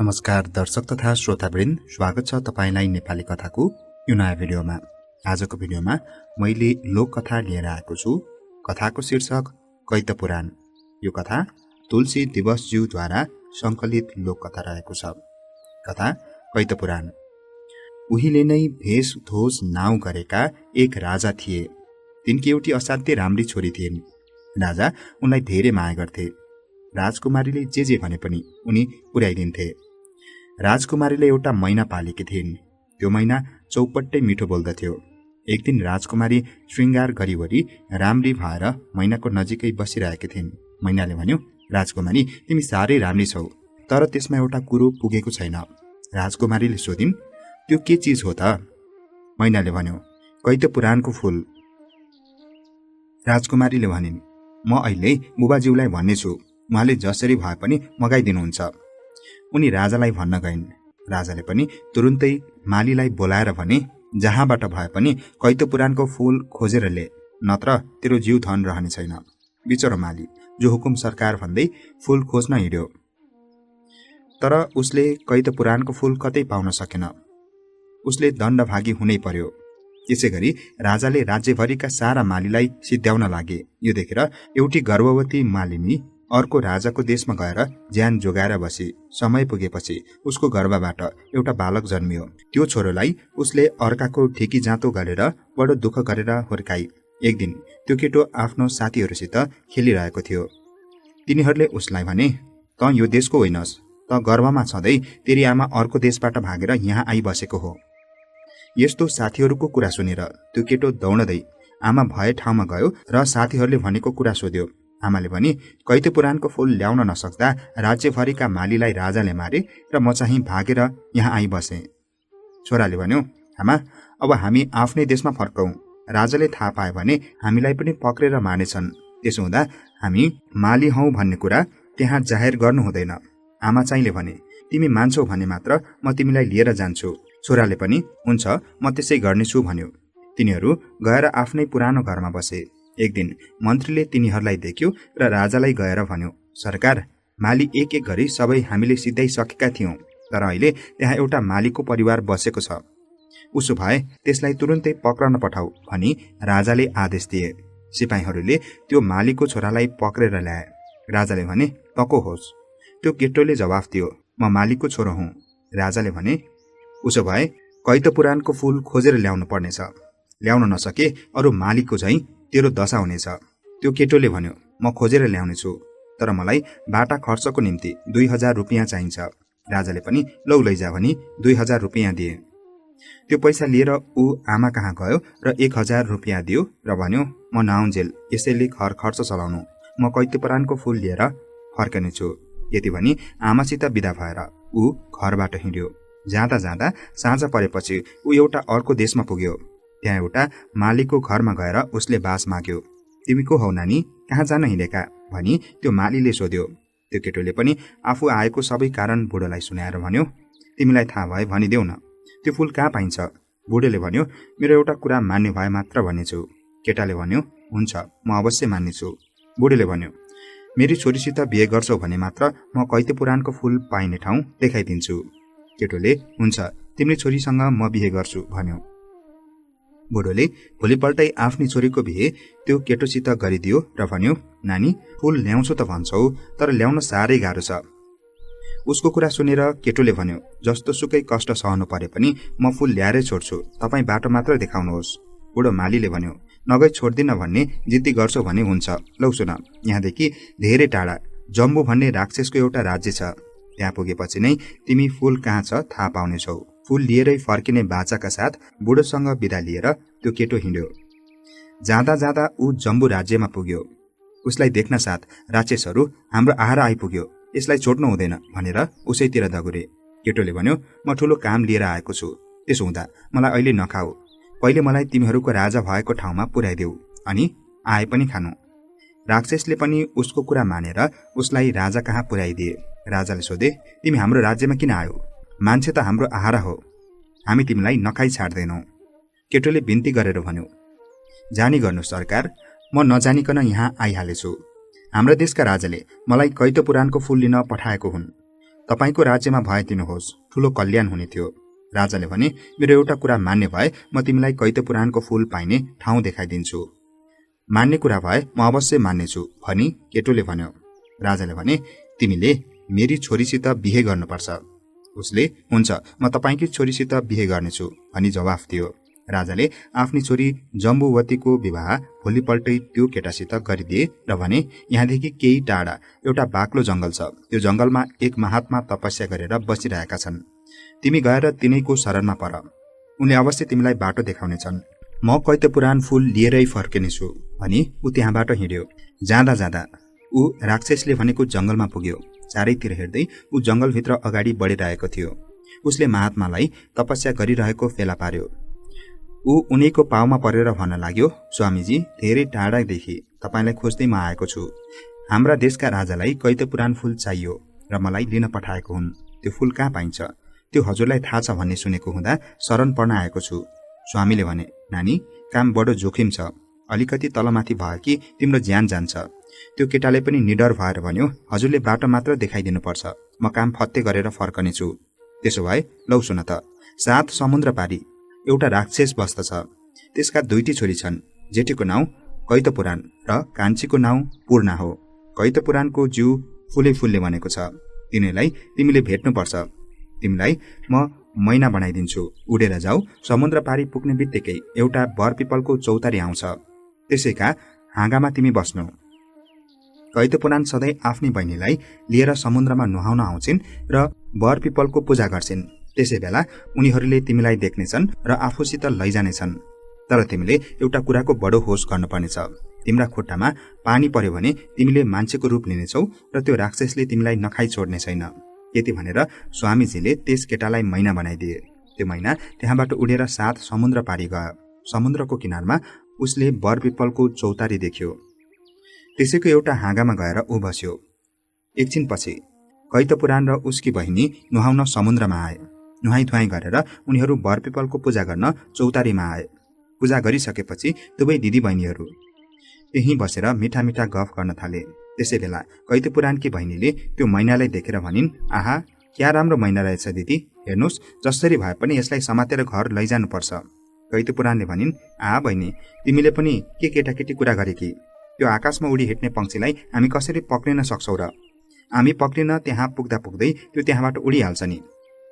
नमस्कार दर्शक तथा श्रोतावृन्द, स्वागत छ तपाईलाई नेपाली कथाको यो नयाँ भिडियोमा। आजको भिडियोमा मैले लोककथा लिएर आएको छु। कथाको शीर्षक कैतपुराण। यो कथा तुलसी दिवसज्यूद्वारा संकलित लोककथा रहेको छ। कथा कैतपुराण। उहिले नै भेष धोष नाउ गरेका एक राजा थिए। तिनकी एउटी असाध्यै राम्री छोरी थिइन्। राजा उनलाई धेरै माया गर्थे। राजकुमारीले जे भने पनि उनी पुर्याइदिन्थे। राजकुमारीले एउटा मैना पालेकी थिइन्। त्यो मैना चौपट्टै मिठो बोल्दथ्यो। एक दिन राजकुमारी श्रृंगार गरिवरी राम्री भएर मैनाको नजिकै बसिरहेकी थिइन्। मैनाले भन्यो, राजकुमारी तिमी साह्रै राम्री छौ, तर त्यसमा एउटा कुरो पुगेको छैन। राजकुमारीले सोधिन्, त्यो के चिज हो त? मैनाले भन्यो, कैतपुराणको फूल। राजकुमारीले भनिन्, म अहिले बुबाज्यूलाई भन्नेछु, उहाँले जसरी भए पनि मगाइदिनुहुन्छ। उनी राजालाई भन्न गइन्। राजाले पनि तुरुन्तै मालीलाई बोलाएर भने, जहाँबाट भए पनि कैतपुराणको फूल खोजेर ले, नत्र तेरो जीव धन रहने छैन। बिचरो माली जो हुकुम सरकार भन्दै फूल खोज्न हिँड्यो, तर उसले कैतपुराणको फूल कतै पाउन सकेन। उसले दण्डभागी हुनै पर्यो। त्यसैगरी राजाले राज्यभरिका सारा मालीलाई सिद्ध्याउन लागे। यो देखेर एउटी गर्भवती मालिनी अर्को राजाको देशमा गएर ज्यान जोगाएर बसी। समय पुगेपछि उसको गर्भबाट एउटा बालक जन्मियो। त्यो छोरोलाई उसले अर्काको ठेकी जाँतो गरेर बडो दुःख गरेर हुर्काई। एक दिन त्यो केटो आफ्नो साथीहरूसित खेलिरहेको थियो। तिनीहरूले उसलाई भने, त यो देशको होइनस्, त गर्भमा छँदै तेरी आमा अर्को देशबाट भागेर यहाँ आइबसेको हो। यस्तो साथीहरूको कुरा सुनेर त्यो केटो दौडदै आमा भए ठाउँमा गयो र साथीहरूले भनेको कुरा सोध्यो। आमाले भने, कैतपुराणको फूल ल्याउन नसक्दा राज्यभरिका मालीलाई राजाले मारे र म चाहिँ भागेर यहाँ आइबसे। छोराले भन्यो, आमा अब हामी आफ्नै देशमा फर्कौं। राजाले थाहा पाए भने हामीलाई पनि पक्रेर मार्नेछन्। त्यसो हुँदा हामी माली हौ भन्ने कुरा त्यहाँ जाहेर गर्नु हुँदैन। आमा चाहिँले भने, तिमी मान्छौ भने मात्र म तिमीलाई लिएर जान्छु। छोराले पनि हुन्छ, म त्यसै गर्नेछु भन्यो। तिनीहरू गएर आफ्नै पुरानो घरमा बसे। एक दिन मन्त्रीले तिनीहरूलाई देख्यो र राजालाई गएर भन्यो, सरकार, माली एक एक गरी सबै हामीले सिद्ध्याइसकेका थियौं, तर अहिले त्यहाँ एउटा मालीको परिवार बसेको छ। उसो भए त्यसलाई तुरुन्तै पक्रन पठाऊ भनी राजाले आदेश दिए। सिपाहीहरूले त्यो मालीको छोरालाई पक्रेर ल्याए। राजाले भने, तको होस्। त्यो केटोले जवाफ दियो, म मालीको छोरो हुँ। राजाले भने, उसो भए कैतपुराणको फूल खोजेर ल्याउनु पर्नेछ। ल्याउन नसके अरू मालीको झैं तेरो दशा हुनेछ। त्यो केटोले भन्यो, म खोजेर ल्याउनेछु, तर मलाई बाटा खर्चको निम्ति 2000 रुपियाँ चाहिन्छ। राजाले पनि लौ लैजा भनी 2000 रुपियाँ दिए। त्यो पैसा लिएर ऊ आमा कहाँ गयो र 1000 रुपियाँ दियो र भन्यो, म नआउन्जेल, यसैले घर खर्च चलाउनु, म कैतपुराणको फूल लिएर फर्कनेछु। यति भनी आमासित बिदा भएर ऊ घरबाट हिँड्यो। जाँदा जाँदा साँझ परेपछि ऊ एउटा अर्को देशमा पुग्यो। त्यहाँ एउटा मालीको घरमा गएर उसले बास माग्यो। तिमी को हौ नानी, कहाँ जान हिँडेका भनी त्यो मालीले सोध्यो। त्यो केटोले पनि आफू आएको सबै कारण बुढोलाई सुनाएर भन्यो, तिमीलाई थाहा भए भनिदेऊ न, त्यो फूल कहाँ पाइन्छ? बुढोले भन्यो, मेरो एउटा कुरा मान्ने भए मात्र भन्नेछु। केटाले भन्यो, हुन्छ, म अवश्य मान्नेछु। बुढोले भन्यो, मेरी छोरीसित बिहे गर्छौ भने मात्र म कैतपुराणको फूल पाइने ठाउँ देखाइदिन्छु। केटोले, हुन्छ, तिम्रो छोरीसँग म बिहे गर्छु भन्यो। बुढोले भोलिपल्टै आफ्नी छोरीको बिहे त्यो केटोसित गरिदियो र भन्यो, नानी, फूल ल्याउँछु त भन्छौ, तर ल्याउन साह्रै गाह्रो छ। उसको कुरा सुनेर केटोले भन्यो, जस्तो सुकै कष्ट सहनु परे पनि म फूल ल्याएरै छोड्छु, तपाईँ बाटो मात्र देखाउनुहोस्। बुढो मालीले भन्यो, नगई छोड्दिन भन्ने जिद्दी गर्छौ भने हुन्छ। लौ सुन, यहाँदेखि धेरै टाढा जम्बु भन्ने राक्षसको एउटा राज्य छ। त्यहाँ पुगेपछि नै तिमी फूल कहाँ छ थाहा पाउनेछौ। फूल लिएरै फर्किने बाचाका साथ बुढोसँग बिदा लिएर त्यो केटो हिँड्यो। जाँदा जाँदा ऊ जम्बु राज्यमा पुग्यो। उसलाई देख्न साथ राक्षसहरू हाम्रो आहारा आइपुग्यो, यसलाई छोड्नु हुँदैन भनेर उसैतिर दगुरे। केटोले भन्यो, म ठुलो काम लिएर आएको छु, त्यसो हुँदा मलाई अहिले नखाऊ, पहिले मलाई तिमीहरूको राजा भएको ठाउँमा पुर्याइदेऊ, अनि आए पनि खानु। राक्षसले पनि उसको कुरा मानेर उसलाई राजा कहाँ पुर्याइदिए। राजाले सोधे, तिमी हाम्रो राज्यमा किन आयो? मान्छे त हाम्रो आहारा हो, हामी तिमीलाई नखाई छाड्दैनौ। केटोले बिन्ती गरेर भन्यो, जानी गर्नु सरकार, म नजानिकन यहाँ आइहालेछु। हाम्रो देशका राजाले मलाई कैतपुराणको फूल लिन पठाएको हुन्। तपाईको राज्यमा भए दिनुहोस्, ठूलो कल्याण हुने थियो। राजाले भने, मेरो एउटा कुरा मान्ने भए म तिमीलाई कैतपुराणको फूल पाइने ठाउँ देखाइदिन्छु। मान्ने कुरा भए म अवश्य मान्नेछु भनी केटोले भन्यो। राजाले भने, तिमीले मेरी छोरीसित बिहे गर्नुपर्छ। उसले, हुन्छ, म तपाईकी छोरीसित बिहे गर्नेछु भनी जवाफ दियो। राजाले आफ्नी छोरी जम्बुवतीको विवाह भोलिपल्टै त्यो केटासित गरिदिए र भने, यहाँदेखि केही टाढा एउटा बाक्लो जंगल छ। त्यो जंगलमा एक महात्मा तपस्या गरेर बसिरहेका छन्। तिमी गएर तिनैको शरणमा पर। उनले अवश्य तिमीलाई बाटो देखाउनेछन्। म कैतपुराण फूल लिएरै फर्किनेछु भनी ऊ त्यहाँबाट हिँड्यो। जाँदा जाँदा ऊ राक्षसले भनेको जंगलमा पुग्यो। चारैतिर हेर्दै ऊ जंगलभित्र अगाडि बढिरहेको थियो। उसले महात्मालाई तपस्या गरिरहेको फेला पार्यो। ऊ उनीको पाउमा परेर भन्न लाग्यो, स्वामीजी, धेरै टाढादेखि तपाईलाई खोज्दै म आएको छु। हाम्रा देशका राजालाई कैतपुराण फूल चाहियो र मलाई लिन पठाएको हुन्। त्यो फूल कहाँ पाइन्छ त्यो हजुरलाई थाहा छ भन्ने सुनेको हुँदा शरण पर्न आएको छु। स्वामीले भने, नानी, काम बडो जोखिम छ। अलिकति तलमाथि भयो कि तिम्रो ज्यान जान्छ। त्यो केटाले पनि निडर भएर भन्यो, हजुरले बाटो मात्र देखाइदिनुपर्छ, म काम फत्ते गरेर फर्कनेछु। त्यसो भए लौ सुन त। 7 समुद्र पारी एउटा राक्षस बस्दछ। त्यसका 2टी छोरी छन्। जेठीको नाउँ कैतपुराण र कान्छीको नाउँ पूर्णा हो। कैतपुराणको जिउ फुले फुलले भनेको छ। तिनीलाई तिमीले भेट्नुपर्छ। तिमीलाई म मैना बनाइदिन्छु। उडेर जाऊ। समुद्र पारी पुग्ने बित्तिकै एउटा बरपिपलको चौतारी आउँछ। त्यसैका हाँगामा तिमी बस्नु। कैतपुराण सधैँ आफ्नी बहिनीलाई लिएर समुद्रमा नुहाउन आउँछिन् र बरपिपलको पूजा गर्छिन्। त्यसै बेला उनीहरूले तिमीलाई देख्नेछन् र आफूसित लैजानेछन्। तर तिमीले एउटा कुराको बडो होस गर्नुपर्नेछ। तिम्रा खुट्टामा पानी पर्यो भने तिमीले मान्छेको रूप लिनेछौ र त्यो राक्षसले तिमीलाई नखाइ छोड्ने छैन। यति भनेर स्वामीजीले त्यस केटालाई मैना बनाइदिए। त्यो मैना त्यहाँबाट उडेर 7 समुद्र पारी गयो। समुद्रको किनारमा उसले बरपिपलको चौतारी देख्यो। त्यसैको एउटा हाँगामा गएर ऊ बस्यो। एकछिनपछि कैतपुराण र उसकी बहिनी नुहाउन समुद्रमा आए। नुहाई गरेर उनीहरू बरपिपलको पूजा गर्न चौतारीमा आए। पूजा गरिसकेपछि दुवै दिदी बहिनीहरू त्यहीँ बसेर मिठा मिठा गफ गर्न थाले। त्यसै बेला कैतपुराणकी बहिनीले त्यो मैनालाई देखेर भनिन्, आहा, क्या राम्रो मैना रहेछ दिदी, हेर्नुहोस्, जसरी भए पनि यसलाई समातेर घर लैजानुपर्छ। कैतपुराणले भनिन्, आहा बहिनी, तिमीले पनि के केटाकेटी कुरा गरे कि? त्यो आकाशमा उडी हिँड्ने पंक्षीलाई हामी कसरी पक्रिन सक्छौ र? हामी पक्रिन त्यहाँ पुग्दा पुग्दै त्यो त्यहाँबाट उडिहाल्छ नि।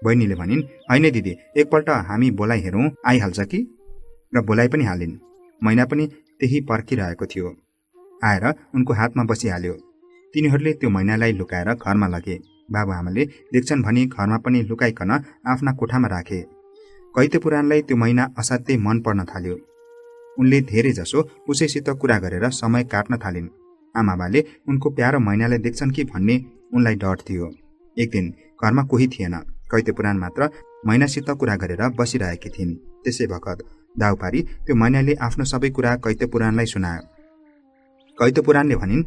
बहिनीले भनिन्, होइन दिदी, एकपल्ट हामी बोलाइ हेरौँ, आइहाल्छ कि? र बोलाइ पनि हालिन्। मैना पनि त्यही पर्खिरहेको थियो। आएर उनको हातमा बसिहाल्यो। तिनीहरूले त्यो मैनालाई लुकाएर घरमा लगे। बाबुआमाले देख्छन् भनी घरमा पनि लुकाइकन आफ्ना कोठामा राखे। कैतपुराणलाई त्यो मैना असाध्यै मन पर्न थाल्यो। उनले धेरै जसो उसैसित कुरा गरेर समय काट्न थालिन्। आमाबाले उनको प्यारो मैनालाई देख्छन् कि भन्ने उनलाई डर थियो। एक दिन घरमा कोही थिएन। कैतपुराण मात्र मैनासित कुरा गरेर बसिरहेकी थिइन्। त्यसै बखत दाउपारी त्यो मैनाले आफ्नो सबै कुरा कैतपुराणलाई सुनायो। कैतपुराणले भनिन्,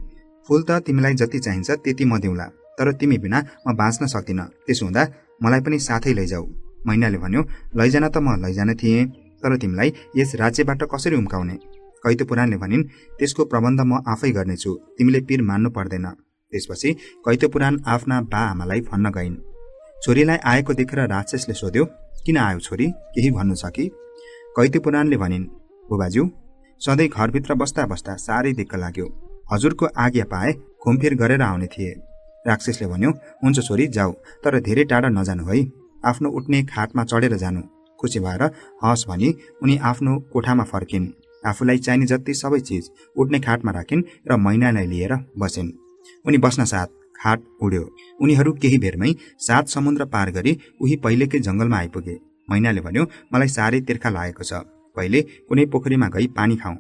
फूल त तिमीलाई जति चाहिन्छ त्यति म दिउँला, तर तिमी बिना म बाँच्न सक्दिन। त्यसो हुँदा मलाई पनि साथै लैजाऊ। मैनाले भन्यो, लैजान त म लैजान थिएँ, तर तिमीलाई यस राज्यबाट कसरी उम्काउने? कैतपुराणले भनिन्, त्यसको प्रबन्ध म आफै गर्नेछु, तिमीले पीर मान्नु पर्दैन। त्यसपछि कैतपुराण आफ्ना बा आमालाई भन्न गइन्। छोरीलाई आएको देखेर राक्षसले सोध्यो, किन आयो छोरी, केही भन्नु छ कि? कैतपुराणले भनिन्, बुबाज्यू, सधैँ घरभित्र बस्दा बस्दा साह्रै दिक्क लाग्यो। हजुरको आज्ञा पाए घुमफिर गरेर आउने थिए। राक्षसले भन्यो, हुन्छ छोरी, जाऊ, तर धेरै टाढा नजानु है। आफ्नो उठ्ने खाटमा चढेर जानु। खुसी भएर हस् भनी उनी आफ्नो कोठामा फर्किन्। आफूलाई चाहिने जति सबै चिज उठ्ने खाटमा राखिन् र मैनालाई लिएर बसिन्। उनी बस्न साथ खाट उड्यो। उनीहरू केही बेरमै 7 समुद्र पार गरी उही पहिलेकै जंगलमा आइपुगे। मैनाले भन्यो, मलाई साह्रै तिर्खा लागेको छ, पहिले कुनै पोखरीमा गई पानी खाउँ।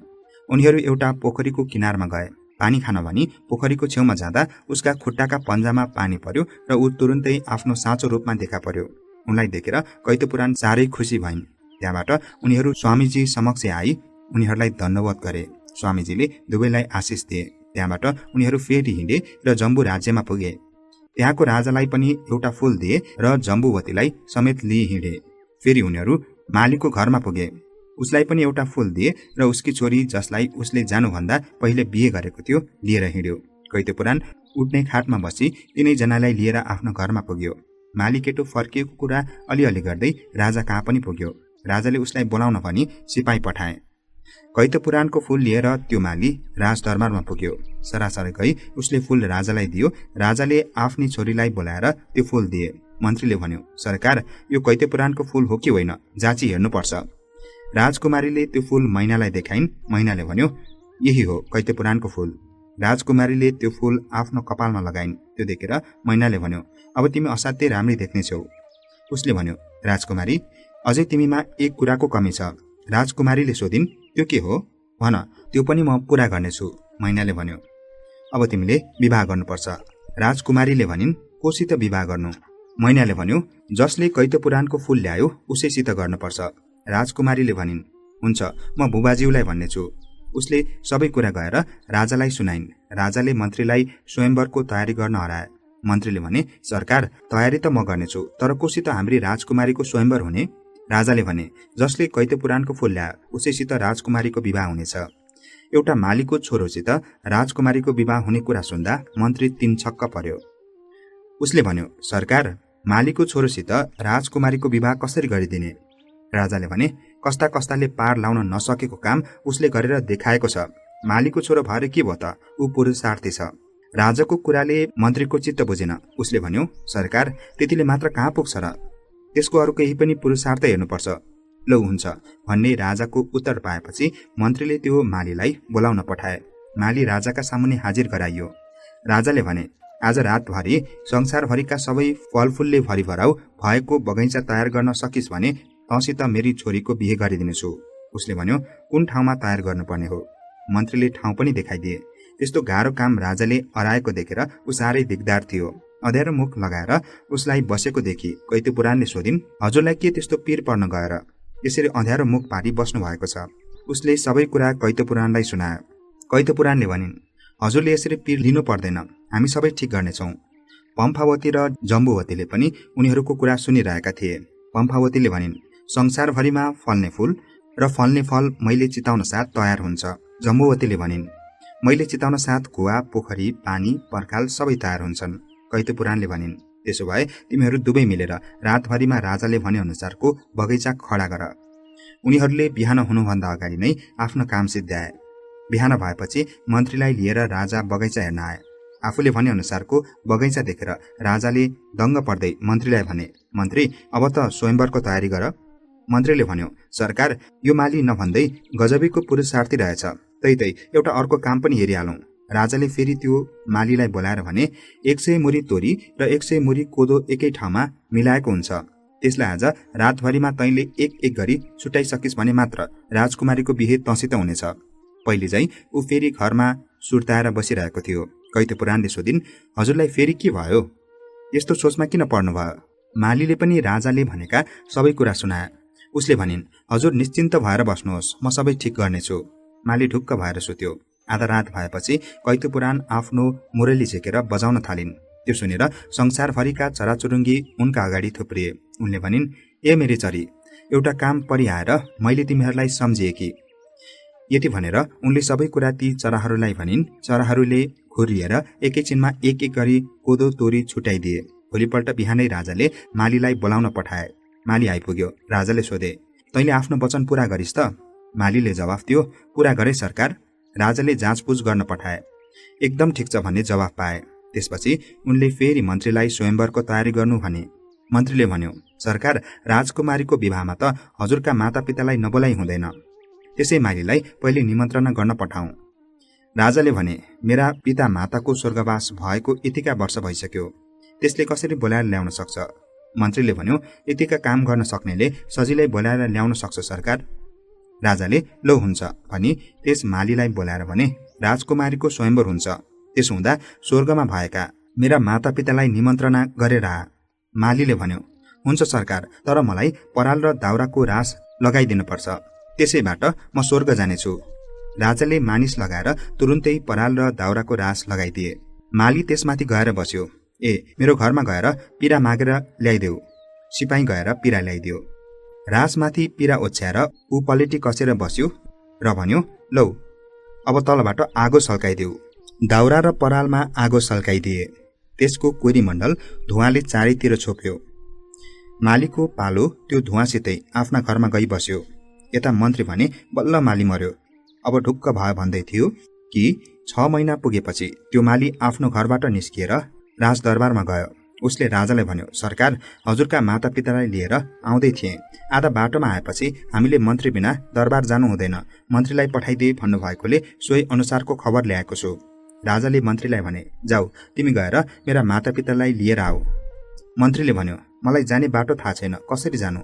उनीहरू एउटा पोखरीको किनारमा गए। पानी खान भनी पोखरीको छेउमा जाँदा उसका खुट्टाका पन्जामा पानी पर्यो र ऊ तुरुन्तै आफ्नो साँचो रूपमा देखा पर्यो। उनलाई देखेर कैतपुराण साह्रै खुसी भइन्। त्यहाँबाट उनीहरू स्वामीजी समक्ष आई उनीहरूलाई दण्डवत गरे। स्वामीजीले दुवैलाई आशिष दिए। त्यहाँबाट उनीहरू फेरि हिँडे र जम्बू राज्यमा पुगे। त्यहाँको राजालाई पनि एउटा फूल दिए र जम्बुवतीलाई समेत लिई हिँडे। फेरि उनीहरू मालीको घरमा पुगे। उसलाई पनि एउटा फूल दिए र उसकी छोरी, जसलाई उसले जानुभन्दा पहिले बिहे गरेको थियो, लिएर हिँड्यो। कैतेपुराण उठ्ने खाटमा बसी तिनैजनालाई लिएर आफ्नो घरमा पुग्यो। माली केटो फर्किएको कुरा अलिअलि गर्दै राजा कहाँ पनि पुग्यो। राजाले उसलाई बोलाउन भनी सिपाही पठाए। कैतेपुराणको फूल लिएर त्यो माली राजदरबारमा पुग्यो। सरासर गई उसले फूल राजालाई दियो। राजाले आफ्नी छोरीलाई बोलाएर त्यो फूल दिए। मन्त्रीले भन्यो, सरकार, यो कैतेपुराणको फूल हो कि होइन, जाँची हेर्नुपर्छ। राजकुमारीले त्यो फूल मैनालाई देखाइन्। मैनाले भन्यो, यही हो कैतेपुराणको फूल। राजकुमारीले त्यो फूल आफ्नो कपालमा लगाइन्। त्यो देखेर मैनाले भन्यो, अब तिमी असाध्यै राम्री देख्नेछौ। उसले भन्यो, राजकुमारी, अझै तिमीमा एक कुराको कमी छ। राजकुमारीले सोधिन्, त्यो के हो? भन, त्यो पनि म पूरा गर्नेछु। मैनाले भन्यो, अब तिमीले विवाह गर्नुपर्छ। राजकुमारीले भनिन्, कोसित विवाह गर्नु? मैनाले भन्यो, जसले कैतेपुराणको फूल ल्यायो उसैसित गर्नुपर्छ। राजकुमारीले भनिन्, हुन्छ, म बुबाज्यूलाई भन्नेछु। उसले सबै कुरा गएर राजालाई सुनाइन्। राजाले मन्त्रीलाई स्वयम्वरको तयारी गर्न हराए। मन्त्रीले भने, सरकार, तयारी त म गर्नेछु, तर कोसित हाम्री राजकुमारीको स्वयम्वर हुने? राजाले भने, जसले कैतेपुराणको फूल ल्यायो उसैसित राजकुमारीको विवाह हुनेछ। एउटा मालीको छोरोसित राजकुमारीको विवाह हुने कुरा सुन्दा मन्त्री तीन छक्क पर्यो। उसले भन्यो, सरकार, मालीको छोरोसित राजकुमारीको विवाह कसरी गरिदिने? राजाले भने, कस्ता कस्ताले पार लाउन नसकेको काम उसले गरेर देखाएको छ। मालीको छोरो भएर के भयो त? ऊ पुरुषार्थी छ। राजाको कुराले मन्त्रीको चित्त बुझेन। उसले भन्यो, सरकार, त्यतिले मात्र कहाँ पुग्छ र? त्यसको अरू केही पनि पुरुषार्थ हेर्नुपर्छ। लौ हुन्छ भन्ने राजाको उत्तर पाएपछि मन्त्रीले त्यो मालीलाई बोलाउन पठाए। माली राजाका सामुन्ने हाजिर गराइयो। राजाले भने, आज रातभरि संसारभरिका सबै फलफुलले भरिभराउ भएको बगैँचा तयार गर्न सकिस् भने तँसित मेरी छोरीको बिहे गरिदिनेछु। उसले भन्यो, कुन ठाउँमा तयार गर्नुपर्ने हो? मन्त्रीले ठाउँ पनि देखाइदिए। त्यस्तो गाह्रो काम राजाले अराएको देखेर ऊ साह्रै दिगदार थियो। अँध्यारो मुख लगाएर उसलाई बसेको देखि कैतेपुराणले सोधिन्, हजुरलाई के त्यस्तो पीर पर्न गएर यसरी अँध्यारो मुख पारी बस्नु भएको छ? उसले सबै कुरा कैतेपुराणलाई सुनायो। कैतेपुराणले भनिन्, हजुरले यसरी पीर लिनु पर्दैन, हामी सबै ठिक गर्नेछौँ। पम्फावती र जम्बुवतीले पनि उनीहरूको कुरा सुनिरहेका थिए। पम्फावतीले भनिन्, संसारभरिमा फल्ने फूल र फल्ने फल मैले चिताउन साथ तयार हुन्छ। जम्बुवतीले भनिन्, मैले चिताउन साथ कुवा, पोखरी, पानी, पर्खाल सबै तयार हुन्छन्। कैतेपुराणले भनिन्, त्यसो भए तिमीहरू दुवै मिलेर रातभरिमा राजाले भने अनुसारको बगैँचा खडा गर। उनीहरूले बिहान हुनुभन्दा अगाडि नै आफ्नो काम सिद्ध्याए। बिहान भएपछि मन्त्रीलाई लिएर राजा बगैँचा हेर्न आए। आफूले भने अनुसारको बगैँचा देखेर राजाले दङ्ग पर्दै मन्त्रीलाई भने, मन्त्री, अब त स्वयम्वरको तयारी गर। मन्त्रीले भन्यो, सरकार, यो माली नभन्दै गजबीको पुरुषार्थी रहेछ, तै एउटा अर्को काम पनि हेरिहालौँ। राजाले फेरि त्यो मालीलाई बोलाएर भने, 100 मुरी तोरी र 100 मुरी कोदो एकै ठाउँमा मिलाएको हुन्छ। त्यसलाई आज रातभरिमा तैँले एक गरी छुट्याइसकिस् भने मात्र राजकुमारीको बिहे तँसित हुनेछ। पहिले चाहिँ ऊ फेरि घरमा सुर्ताएर बसिरहेको थियो। कैतेपुराणले सोधिन्, हजुरलाई फेरि के भयो? यस्तो सोचमा किन पर्नुभयो? मालीले पनि राजाले भनेका सबै कुरा सुनाए। उसले भनिन्, हजुर निश्चिन्त भएर बस्नुहोस्, म सबै ठिक गर्नेछु। माली ढुक्क भएर सुत्यो। आधा रात भएपछि कैतेपुराण आफ्नो मुरली झेकेर बजाउन थालिन्। त्यो सुनेर संसारभरिका चराचुरुङ्गी उनका अगाडि थुप्रिए। उनले भनिन्, ए मेरी चरी, एउटा काम परिआएर मैले तिमीहरूलाई सम्झिए कि? यति भनेर उनले सबै कुरा ती चराहरूलाई भनिन्। चराहरूले घुरिएर एकैछिनमा एक गरी कोदो तोरी छुट्याइदिए। भोलिपल्ट बिहानै राजाले मालीलाई बोलाउन पठाए। माली आइपुग्यो। राजाले सोधे, तैँले आफ्नो वचन पूरा गरिस् त? मालीले जवाफ दियो, पूरा गरे सरकार। राजाले जाँचबुझ गर्न पठाए। एकदम ठिक छ भन्ने जवाफ पाए। त्यसपछि उनले फेरि मन्त्रीलाई स्वयम्वरको तयारी गर्नु भने। मन्त्रीले भन्यो, सरकार, राजकुमारीको विवाहमा त हजुरका मातापितालाई नबोलाई हुँदैन। त्यसै मालीलाई पहिले निमन्त्रणा गर्न पठाउँ। राजाले भने, मेरा पिता माताको स्वर्गवास भएको यतिका वर्ष भइसक्यो, त्यसले कसरी बोलाएर ल्याउन सक्छ? मन्त्रीले भन्यो, यतिका काम गर्न सक्नेले सजिलै बोलाएर ल्याउन सक्छ सरकार। राजाले लौ हुन्छ भनी त्यस मालीलाई बोलाएर भने, राजकुमारीको स्वयम्वर हुन्छ, त्यसो हुँदा स्वर्गमा भएका मेरा मातापितालाई निमन्त्रणा गरेर आ। मालीले भन्यो, हुन्छ सरकार, तर मलाई पराल र दाउराको रास लगाइदिनुपर्छ, त्यसैबाट म स्वर्ग जानेछु। राजाले मानिस लगाएर तुरुन्तै पराल र दाउराको रास लगाइदिए। माली त्यसमाथि गएर बस्यो। ए, मेरो घरमा गएर पिरा मागेर ल्याइदेऊ। सिपाही गएर पिरा ल्याइदियो। रासमाथि पिरा ओछ्याएर ऊ पलेटी कसेर बस्यो र भन्यो, लौ अब तलबाट आगो सल्काइदेऊ। दाउरा र परालमा आगो सल्काइदिए। त्यसको कोइरीमण्डल धुवाँले चारैतिर छोप्यो। मालीको पालो त्यो धुवाँसितै आफ्ना घरमा गई बस्यो। यता मन्त्री भने बल्ल माली मर्यो, अब ढुक्क भयो भन्दै थियो कि 6 महिना पुगेपछि त्यो माली आफ्नो घरबाट निस्किएर राजदरबारमा गयो। उसले राजालाई भन्यो, सरकार, हजुरका मातापितालाई लिएर आउँदै थिए। आधा बाटोमा आएपछि हामीले मन्त्री बिना दरबार जानु हुँदैन, मन्त्रीलाई पठाइदिए भन्नुभएकोले सोही अनुसारको खबर ल्याएको छु। राजाले मन्त्रीलाई भने, जाऊ, तिमी गएर मेरा मातापितालाई लिएर आऊ। मन्त्रीले भन्यो, मलाई जाने बाटो थाहा छैन, कसरी जानु?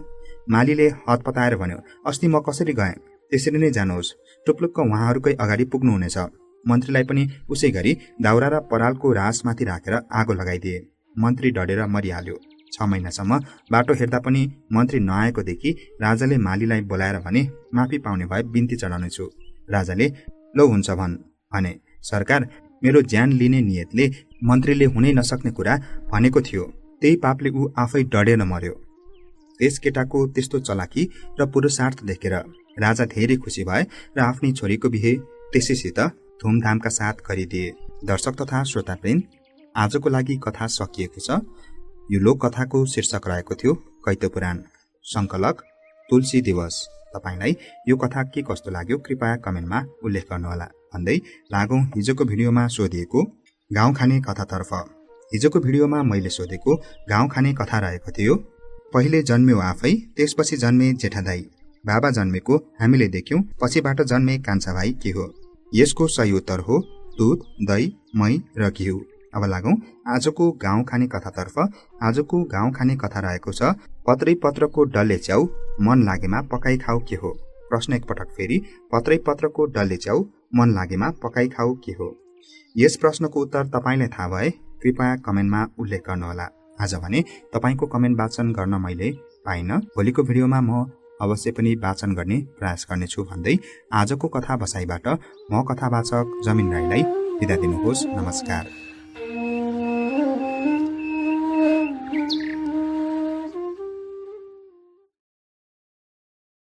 मालीले हतपताएर भन्यो, अस्ति म कसरी गएँ त्यसरी नै जानुहोस्, टुप्लुक्क उहाँहरूकै अगाडि पुग्नुहुनेछ। मन्त्रीलाई पनि उसै गरी दाउरा र परालको रासमाथि राखेर आगो लगाइदिए। मन्त्री डढेर मरिहाल्यो। 6 महिनासम्म बाटो हेर्दा पनि मन्त्री नआएको देखि राजाले मालीलाई बोलाएर भने, माफी पाउने भए बिन्ती चढाउनेछु। राजाले लौ हुन्छ भने, सरकार, मेरो ज्यान लिने नियतले मन्त्रीले हुनै नसक्ने कुरा भनेको थियो, त्यही पापले ऊ आफै डढेर मर्यो। त्यस केटाको त्यस्तो चलाकी र पुरुषार्थ देखेर राजा धेरै खुसी भए र आफ्नी छोरीको बिहे त्यसैसित धुमधामका साथ गरिदिए। दर्शक तथा श्रोतावृन्द, आजको लागि कथा सकिएको छ। यो लोककथाको शीर्षक रहेको थियो कैतपुराण, संकलक तुलसी दिवस। तपाईलाई यो कथा के कस्तो लाग्यो कृपया कमेन्टमा उल्लेख गर्नुहोला भन्दै लागौं हिजोको भिडियोमा सोधिएको गाउँ खाने कथातर्फ। हिजोको भिडियोमा मैले सोधेको गाउँ खाने कथा रहेको थियो, पहिले जन्म्यो आफै, त्यसपछि जन्मे जेठा दाई, बाबा जन्मेको हामीले देख्यौं, पछिबाट जन्मे कान्छा भाइ के हो? यसको सही उत्तर हो दुध, दही, मही र घिउ। अब लागौं आजको गाउँ खाने कथातर्फ। आजको गाउँ खाने कथा रहेको छ, पत्रै पत्रको डल्ले च्याउ मन लागेमा पकाई खाऊ के हो? प्रश्न एकपटक फेरि, पत्रै पत्रको डल्ले च्याउ मन लागेमा पकाई खाऊ के हो? यस प्रश्नको उत्तर तपाईलाई थाहा भए कृपया कमेन्टमा उल्लेख गर्नुहोला। आज भने तपाईको कमेन्ट वाचन गर्न मैले पाइन, भोलिको भिडियोमा म अवश्य पनि वाचन गर्ने प्रयास गर्नेछु भन्दै आजको कथा बसाइबाट म कथावाचक जमिन राईलाई बिदा दिनुहोस्। नमस्कार।